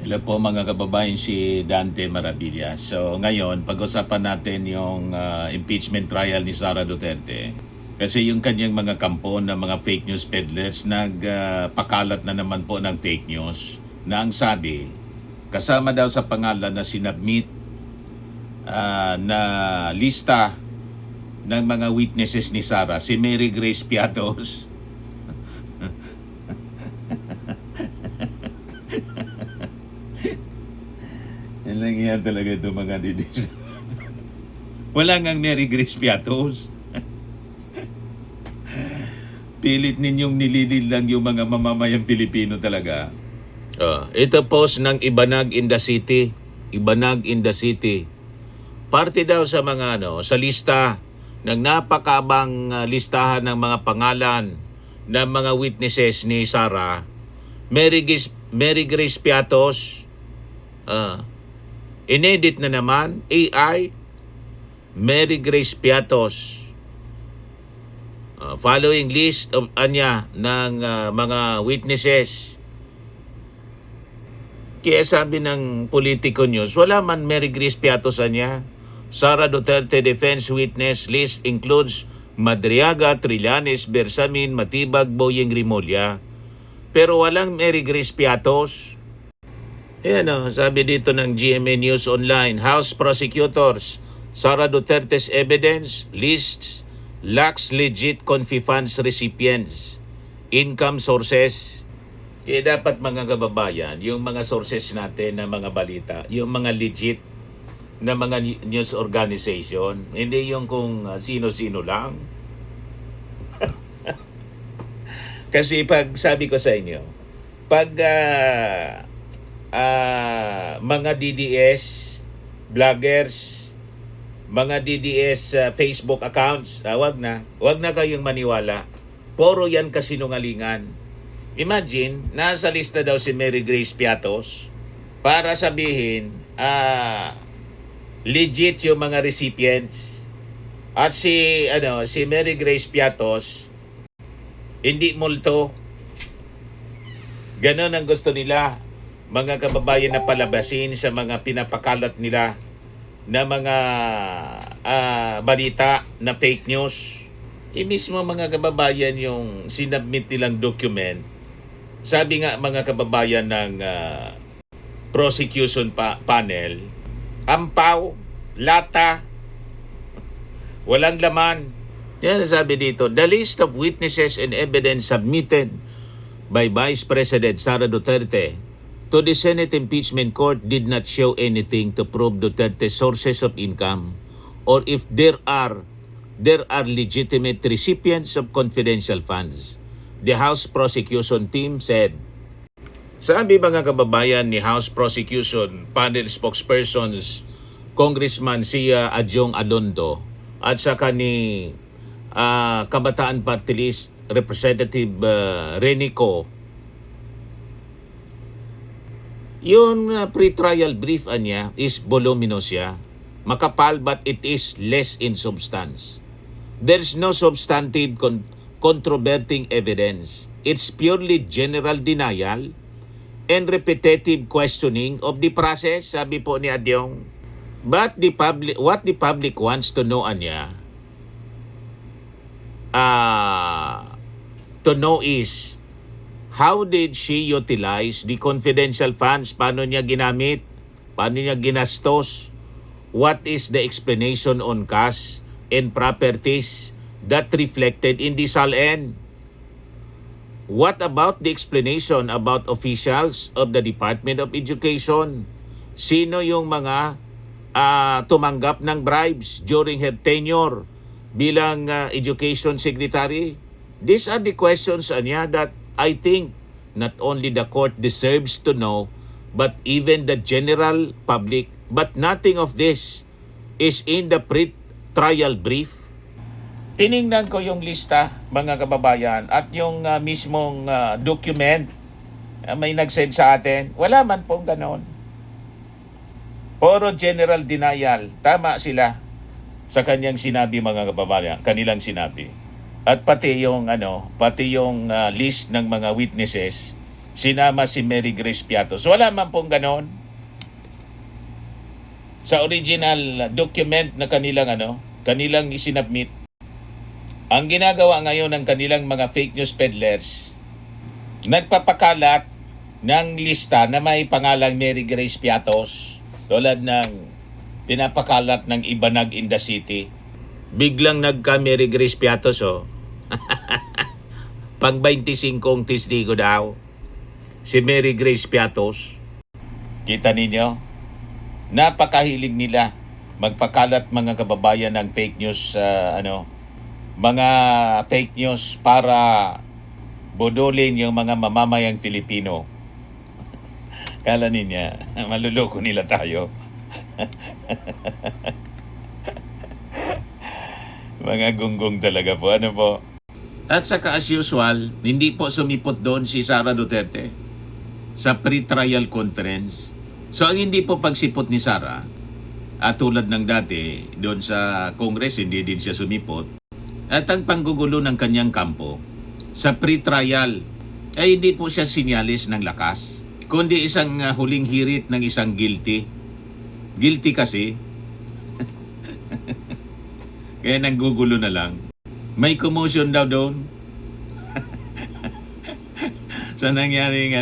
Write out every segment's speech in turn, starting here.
Hello po mga kababayan, si Dante Maravilla. So ngayon, pag-usapan natin yung impeachment trial ni Sara Duterte. Kasi yung kanyang mga kampo na mga fake news peddlers nagpakalat na naman po ng fake news na ang sabi, kasama daw sa pangalan na sinubmit na lista ng mga witnesses ni Sara, si Mary Grace Piatos. Yan lang yan talaga ito mga didis. Wala ngang Mary Grace Piatos. Pilit ninyong nililid lang yung mga mamamayang Pilipino talaga. Ito post ng Ibanag in the City. Ibanag in the City. Parte daw sa mga sa lista ng napakabang listahan ng mga pangalan ng mga witnesses ni Sara. Mary Grace Piatos. Inedit na naman, AI, Mary Grace Piatos. Following list of ng mga witnesses. Kaya sabi ng Politico News, wala man Mary Grace Piatos Sara Duterte defense witness list includes Madriaga, Trillanes, Bersamin, Matibag, Boyeng Rimulya. Pero walang Mary Grace Piatos. Ayan sabi dito ng GMA News Online, House Prosecutors, Sara Duterte's evidence lists lacks legit confi funds recipients, income sources. Kaya dapat mga kababayan, yung mga sources natin na mga balita, yung mga legit na mga news organization, hindi yung kung sino-sino lang. Kasi pag sabi ko sa inyo, pag mga DDS vloggers, mga DDS Facebook accounts, wag na kayong maniwala. Puro yan kasinungalingan. Imagine, nasa lista daw si Mary Grace Piatos para sabihin legit yung mga recipients. At si Mary Grace Piatos hindi multo. Ganon ang gusto nila, mga kababayan, na palabasin sa mga pinapakalat nila na mga balita na fake news. Mismo mga kababayan yung sinubmit nilang document, sabi nga mga kababayan ng prosecution panel, ampaw, lata, walang laman. Yan sabi dito, the list of witnesses and evidence submitted by Vice President Sara Duterte to the Senate Impeachment Court did not show anything to prove Duterte's sources of income or if there are legitimate recipients of confidential funds. The House Prosecution Team said. Sabi mga kababayan ni House Prosecution Panel Spokespersons Congressman Sia Adjong Alondo at saka ni Kabataan Party List Representative Renico, yung pre-trial brief niya is voluminous siya, makapal, but it is less in substance. There's no substantive controverting evidence. It's purely general denial and repetitive questioning of the process, sabi po ni Adyong. But what the public wants to know is how did she utilize the confidential funds? Paano niya ginamit? Paano niya ginastos? What is the explanation on cash and properties that reflected in the SALN? What about the explanation about officials of the Department of Education? Sino yung mga tumanggap ng bribes during her tenure bilang Education Secretary? These are the questions that I think not only the court deserves to know, but even the general public. But nothing of this is in the pre-trial brief. Tiningnan ko yung lista, mga kababayan, at yung mismong document may nag-send sa atin. Wala man pong ganon. Puro general denial. Tama sila sa kanyang sinabi, mga kababayan, kanilang sinabi. At pati yung list ng mga witnesses, sinama si Mary Grace Piatos. Wala man pong ganon. Sa original document na kanilang isinabmit, ang ginagawa ngayon ng kanilang mga fake news peddlers, nagpapakalat ng lista na may pangalang Mary Grace Piatos, tulad ng pinapakalat ng Ibanag in the City. Biglang nagka Mary Grace Piatos, pang 25 testigo daw. Si Mary Grace Piatos. Kita ninyo? Napakahilig nila magpakalat, mga kababayan, ng fake news, mga fake news para bodolin yung mga mamamayang Pilipino. Kala niya, maluloko nila tayo. Mga gunggong talaga po. Ano po? At saka as usual, hindi po sumipot doon si Sara Duterte sa pre-trial conference. So ang hindi po pagsipot ni Sara, at tulad ng dati, doon sa Congress, hindi din siya sumipot. At ang panggugulo ng kanyang kampo, sa pre-trial, ay hindi po siya sinyalis ng lakas, kundi isang huling hirit ng isang guilty. Guilty kasi. Kaya nanggugulo na lang. May commotion daw doon. Sa nangyaring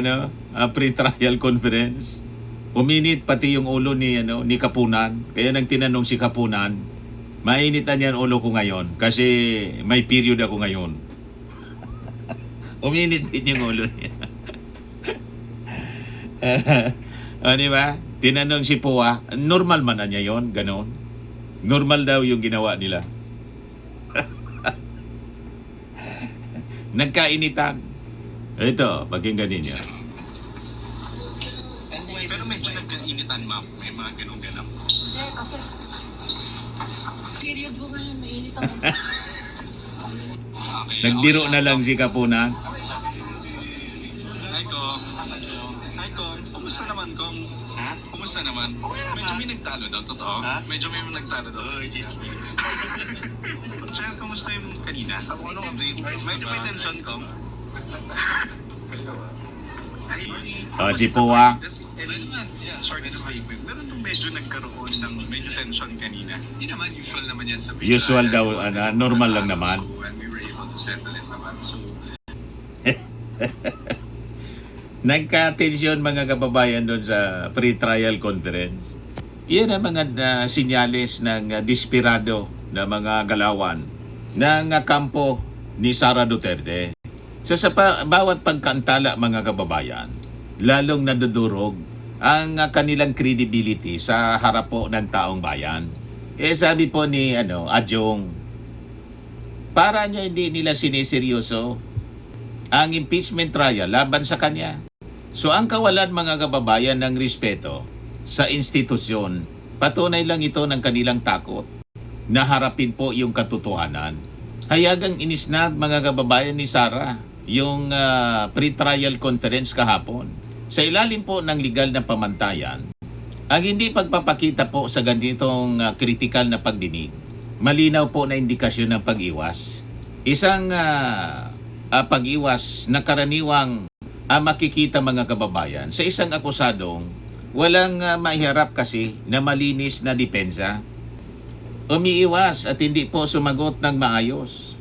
pre-trial conference. Uminit pati yung ulo ni Kapunan. Kaya nang tinanong si Kapunan, mainitan yan ulo ko ngayon kasi may period ako ngayon. Uminit din yung ulo niya. Di ba? Tinanong si Pua, normal man na niya yon, ganon. Normal daw yung ginawa nila. Nagkainitan. Ito, pakinggan ninyo. Pero medyo nagkainitan, ma'am. May mga ganun-ganap. Hindi, kasi period ko ngayon, mainit ako. Okay. Nagbiro na lang si Kapunan. Hi, Kong. Hi, Kong. Kumusta naman, Kong? Ha? Kumusta naman? Medyo may nagtalo daw, totoo? Ha? Medyo may nagtalo daw. Oh, Jesus. Sir, kumusta yung kanina? Anong update? Medyo may tension, Kong. Si Pua. Short statement. Pero nung medyo nagkaroon ng medyo tension kanina, hindi naman usual naman yan sa Usual daw, normal lang naman. So, and we were able to settle it naman. So, Nagka-tension, mga kababayan, doon sa pre-trial conference. Iyan ang mga sinyalis ng desperado na mga galawan ng kampo ni Sara Duterte. So sa bawat pagkaantala, mga kababayan, lalong nadudurog ang kanilang credibility sa harap po ng taong bayan. Sabi po ni Adjong, para niya hindi nila siniseryoso ang impeachment trial laban sa kanya. So ang kawalan, mga kababayan, ng respeto sa institusyon, patunay lang ito ng kanilang takot na harapin po yung katotohanan. Hayagang inisnab, mga kababayan, ni Sara yung pre-trial conference kahapon. Sa ilalim po ng legal na pamantayan, ang hindi pagpapakita po sa ganitong kritikal na pagdinig, malinaw po na indikasyon ng pag-iwas. Isang pag-iwas na karaniwang makikita, mga kababayan, sa isang akusadong walang maiharap kasi na malinis na depensa. Umiiwas at hindi po sumagot ng maayos.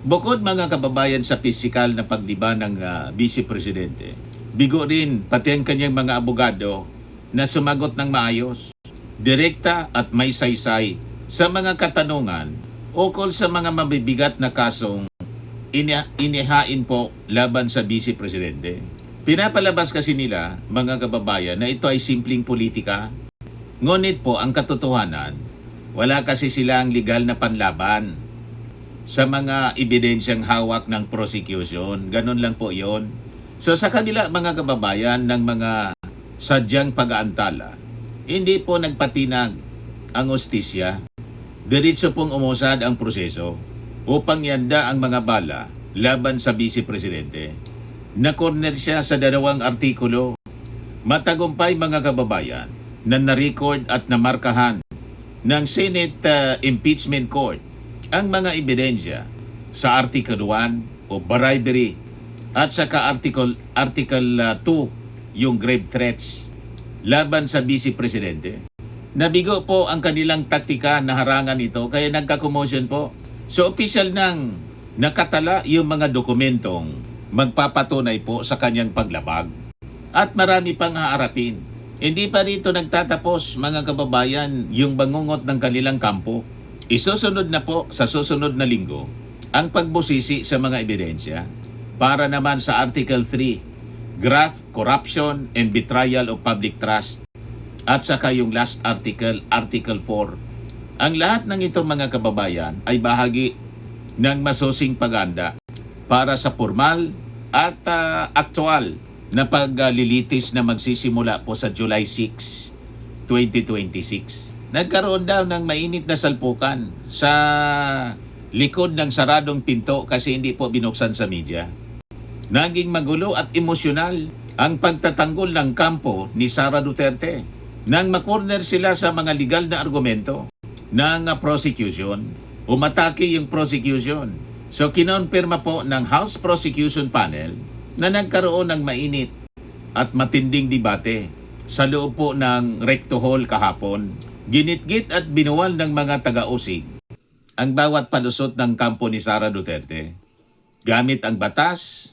Bukod, mga kababayan, sa pisikal na pagdiba ng Vice Presidente, bigo rin pati ang kanyang mga abogado na sumagot ng maayos, direkta at may saysay sa mga katanungan ukol sa mga mabibigat na kasong inihain po laban sa Vice Presidente. Pinapalabas kasi nila, mga kababayan, na ito ay simpleng politika. Ngunit po, ang katotohanan, wala kasi silang legal na panlaban sa mga ebidensyang hawak ng prosecution. Ganun lang po yon. So sa kanila, mga kababayan, ng mga sadyang pag-aantala, hindi po nagpatinag ang hustisya. Diretso pong umusad ang proseso upang yanda ang mga bala laban sa Vice Presidente. Na-corner siya sa 2 artikulo. Matagumpay, mga kababayan, na na-record at namarkahan ng Senate Impeachment Court ang mga ebidensya sa Article 1 o bribery at saka Article 2, yung grave threats laban sa Vice Presidente. Nabigo po ang kanilang taktika na harangan ito kaya nagka-commotion po. So official nang nakatala yung mga dokumentong magpapatunay po sa kanyang paglabag. At marami pang haarapin. Hindi pa rito nagtatapos mga kababayan yung bangungot ng kanilang kampo. Isusunod na po sa susunod na linggo ang pagbusisi sa mga ebidensya para naman sa Article 3, Graft, Corruption, and Betrayal of Public Trust. At saka yung last article, Article 4. Ang lahat ng itong mga kababayan ay bahagi ng masusing paganda para sa formal at aktual na paglilitis na magsisimula po sa July 6, 2026. Nagkaroon daw ng mainit na salpukan sa likod ng saradong pinto kasi hindi po binuksan sa media. Naging magulo at emosyonal ang pagtatanggol ng kampo ni Sara Duterte nang makorner sila sa mga legal na argumento ng prosecution. Umatake yung prosecution. So kinonfirma po ng House Prosecution Panel na nagkaroon ng mainit at matinding debate sa loob po ng Recto Hall kahapon. Ginitgit at binuwal ng mga taga-usig ang bawat palusot ng kampo ni Sara Duterte. Gamit ang batas,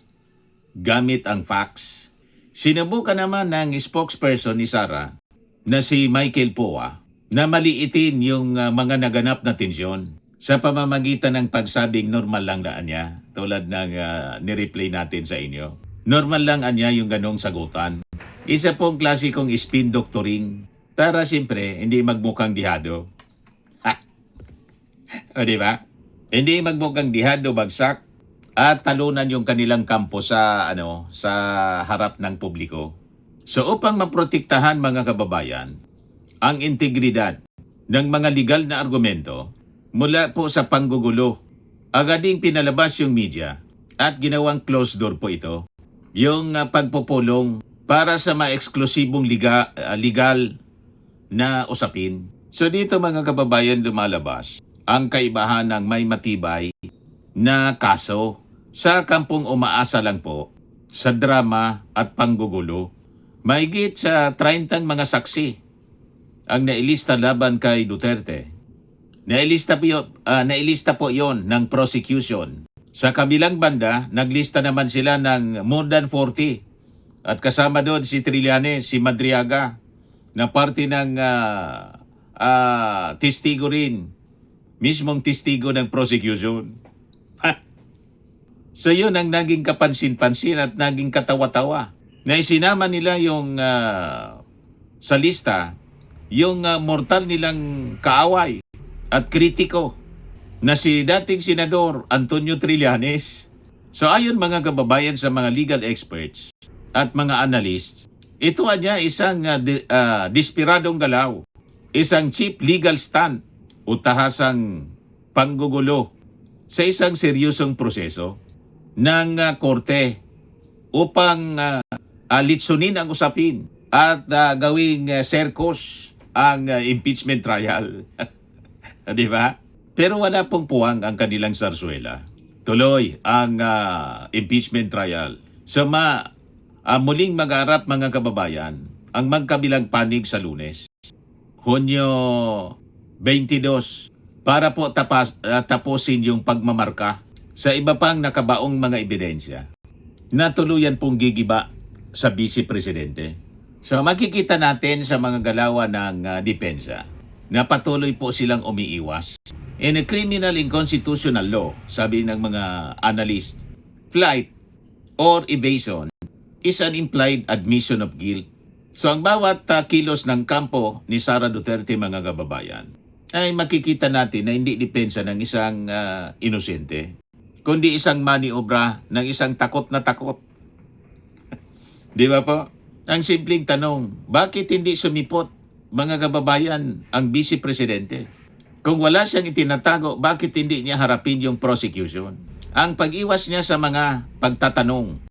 gamit ang facts. Sinubukan naman ng spokesperson ni Sara na si Michael Poa na maliitin yung mga naganap na tensyon sa pamamagitan ng pagsabing normal lang na niya tulad ng nireplay natin sa inyo. Normal lang niya yung ganong sagutan. Isa pong klasikong spin doctoring para siyempre hindi magmukhang dihado. O diba? Hindi magmukhang dihado bagsak at talunan yung kanilang kampo sa sa harap ng publiko. So upang maprotektahan mga kababayan ang integridad ng mga legal na argumento mula po sa panggugulo, agading pinalabas yung media at ginawang closed door po ito, yung pagpupulong para sa ma-eksklusibong legal na usapin. So dito mga kababayan lumalabas ang kaibahan ng may matibay na kaso sa kampong umaasa lang po sa drama at panggugulo. Mahigit sa 30 mga saksi ang nailista laban kay Duterte. Nailista po yon ng prosecution. Sa kabilang banda, naglista naman sila ng more than 40. At kasama doon si Trillanes, si Madriaga, na parte ng testigo rin. Mismong testigo ng prosecution. So yun ang naging kapansin-pansin at naging katawa-tawa. Na isinama nila yung sa lista yung mortal nilang kaaway at kritiko na si dating Senador Antonio Trillanes. So ayon mga kababayan sa mga legal experts at mga analysts, ito niya isang despiradong galaw, isang cheap legal stunt o tahasang panggugulo sa isang seryosong proseso ng korte upang litsunin ang usapin at gawing circus ang impeachment trial. Di ba? Pero wala pong puwang ang kanilang sarsuela. Tuloy ang impeachment trial. So muling mag-arap mga kababayan ang magkabilang panig sa Lunes, Hunyo 22, para po tapusin yung pagmamarka sa iba pang nakabaong mga ebidensya na tuluyan pong gigiba sa Vice Presidente. So makikita natin sa mga galawan ng depensa na patuloy po silang umiiwas. In a criminal and constitutional law, sabi ng mga analyst, flight or evasion is an implied admission of guilt. So ang bawat kilos ng kampo ni Sara Duterte mga kababayan ay makikita natin na hindi depensa ng isang inosente, kundi isang maniobra ng isang takot na takot. Di ba po? Ang simpleng tanong, bakit hindi sumipot mga kababayan ang Vice Presidente? Kung wala siyang itinatago, bakit hindi niya harapin yung prosecution? Ang pag-iwas niya sa mga pagtatanong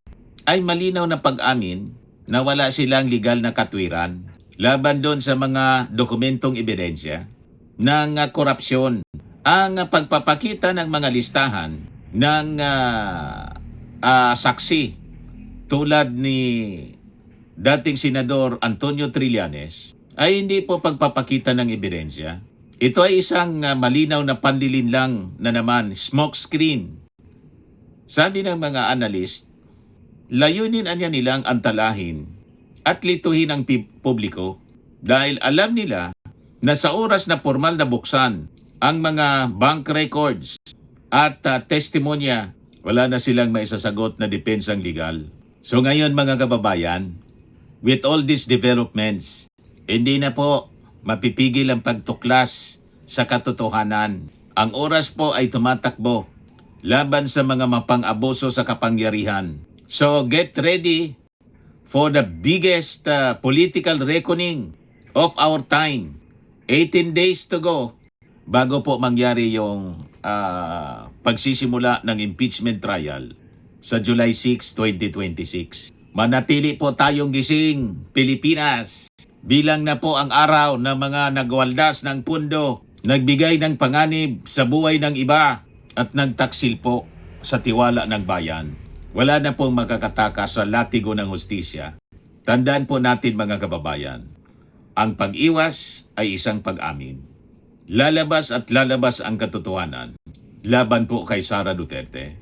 ay malinaw na pag-amin na wala silang legal na katwiran laban doon sa mga dokumentong ebidensya ng korupsyon. Ang pagpapakita ng mga listahan ng saksi tulad ni dating Senador Antonio Trillanes ay hindi po pagpapakita ng ebidensya. Ito ay isang malinaw na panlilinlang na naman, smokescreen. Sabi ng mga analyst, layunin anya nilang antalahin at lituhin ang publiko dahil alam nila na sa oras na formal na buksan ang mga bank records at testimonya, wala na silang maisasagot na depensang legal. So ngayon mga kababayan, with all these developments, hindi na po mapipigil ang pagtuklas sa katotohanan. Ang oras po ay tumatakbo laban sa mga mapang-abuso sa kapangyarihan. So get ready for the biggest political reckoning of our time. 18 days to go bago po mangyari yung pagsisimula ng impeachment trial sa July 6, 2026. Manatili po tayong gising, Pilipinas. Bilang na po ang araw ng mga nagwaldas ng pundo, nagbigay ng panganib sa buhay ng iba at nagtaksil po sa tiwala ng bayan. Wala na pong makakatakas sa latigo ng hustisya. Tandaan po natin mga kababayan, ang pag-iwas ay isang pag-amin. Lalabas at lalabas ang katotohanan. Laban po kay Sara Duterte.